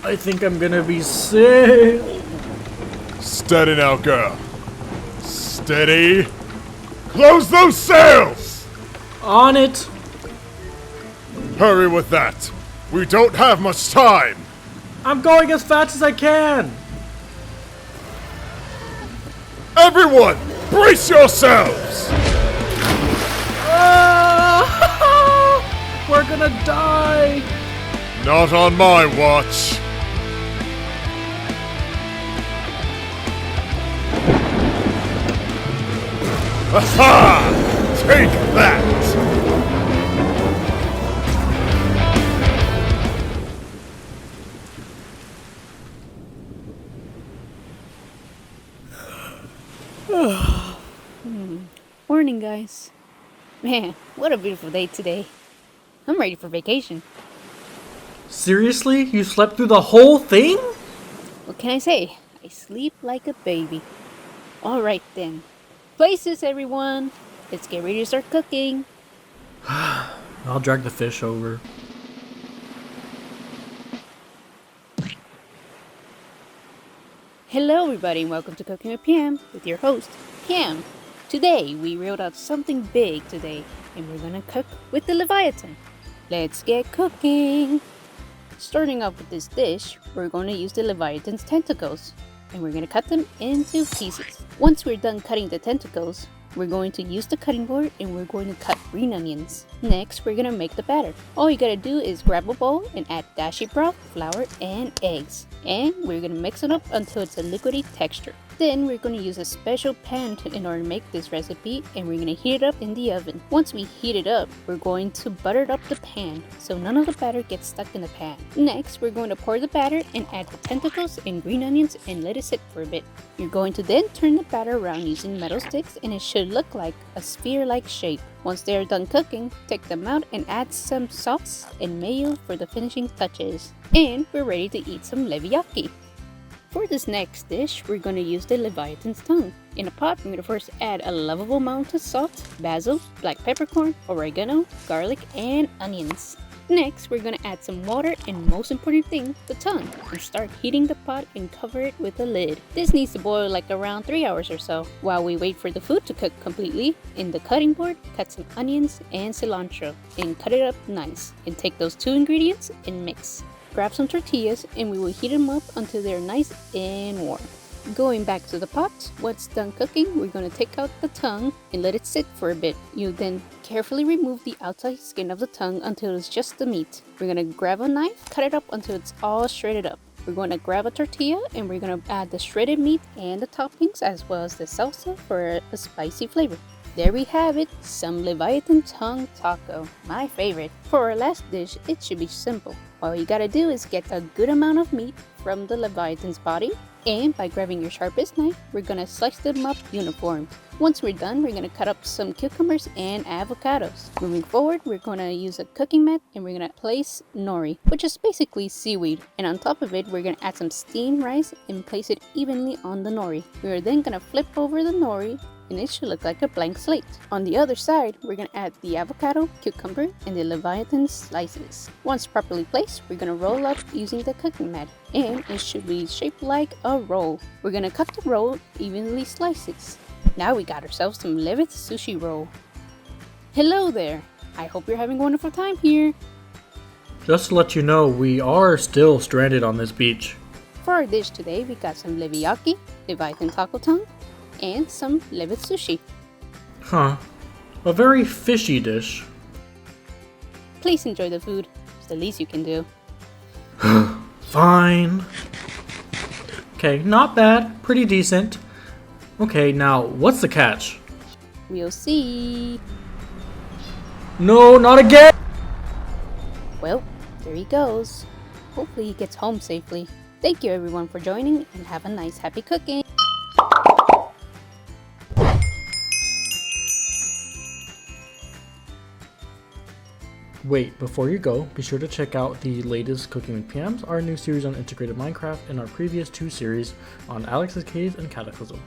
I think I'm gonna be sick. Steady now, girl. Steady. Close those sails! On it. Hurry with that. We don't have much time. I'm going as fast as I can. Everyone, brace yourselves! We're gonna die. Not on my watch. Aha! Take that! Morning, guys. Man, what a beautiful day today. I'm ready for vacation. Seriously? You slept through the whole thing? What can I say? I sleep like a baby. Alright then. Places, everyone. Let's get ready to start cooking. I'll drag the fish over. Hello, everybody, and welcome to Cooking with Piam with your host, Piam. Today, we reeled out something big today, and we're gonna cook with the Leviathan. Let's get cooking! Starting off with this dish, we're going to use the Leviathan's tentacles, and we're going to cut them into pieces. Once we're done cutting the tentacles, we're going to use the cutting board and we're going to cut green onions. Next, we're going to make the batter. All you gotta do is grab a bowl and add dashi broth, flour, and eggs. And we're going to mix it up until it's a liquidy texture. Then we're going to use a special pan in order to make this recipe, and we're going to heat it up in the oven. Once we heat it up, we're going to butter up the pan so none of the batter gets stuck in the pan. Next, we're going to pour the batter and add the tentacles and green onions and let it sit for a bit. You're going to then turn the batter around using metal sticks, and it should look like a sphere-like shape. Once they are done cooking, take them out and add some sauce and mayo for the finishing touches. And we're ready to eat some Leviathan. For this next dish, we're going to use the Leviathan's tongue. In a pot, I'm going to first add a lovable amount of salt, basil, black peppercorn, oregano, garlic, and onions. Next, we're going to add some water and, most important thing, the tongue, and start heating the pot and cover it with a lid. This needs to boil like around 3 hours or so. While we wait for the food to cook completely, in the cutting board, cut some onions and cilantro and cut it up nice. And take those two ingredients and mix. Grab some tortillas and we will heat them up until they're nice and warm. Going back to the pot, once done cooking, we're going to take out the tongue and let it sit for a bit. You then carefully remove the outside skin of the tongue until it's just the meat. We're going to grab a knife, cut it up until it's all shredded up. We're going to grab a tortilla and we're going to add the shredded meat and the toppings as well as the salsa for a spicy flavor. There we have it, some Leviathan tongue taco, my favorite. For our last dish, it should be simple. All you gotta do is get a good amount of meat from the Leviathan's body, and by grabbing your sharpest knife, we're gonna slice them up uniform. Once we're done, we're gonna cut up some cucumbers and avocados. Moving forward, we're gonna use a cooking mat and we're gonna place nori, which is basically seaweed. And on top of it, we're gonna add some steamed rice and place it evenly on the nori. We are then gonna flip over the nori, and it should look like a blank slate. On the other side, we're going to add the avocado, cucumber, and the Leviathan slices. Once properly placed, we're going to roll up using the cooking mat, and it should be shaped like a roll. We're going to cut the roll evenly slices. Now we got ourselves some Leviathan sushi roll. Hello there! I hope you're having a wonderful time here. Just to let you know, we are still stranded on this beach. For our dish today, we got some Leviathan taco tongue, and some Leviathan sushi. Huh. A very fishy dish. Please enjoy the food. It's the least you can do. Fine. Okay, not bad. Pretty decent. Okay, now, what's the catch? We'll see. No, not again! Well, there he goes. Hopefully he gets home safely. Thank you everyone for joining, and have a nice happy cooking. Wait, before you go, be sure to check out the latest Cooking with Piams, our new series on integrated Minecraft, and our previous 2 series on Alex's Cave and Cataclysm.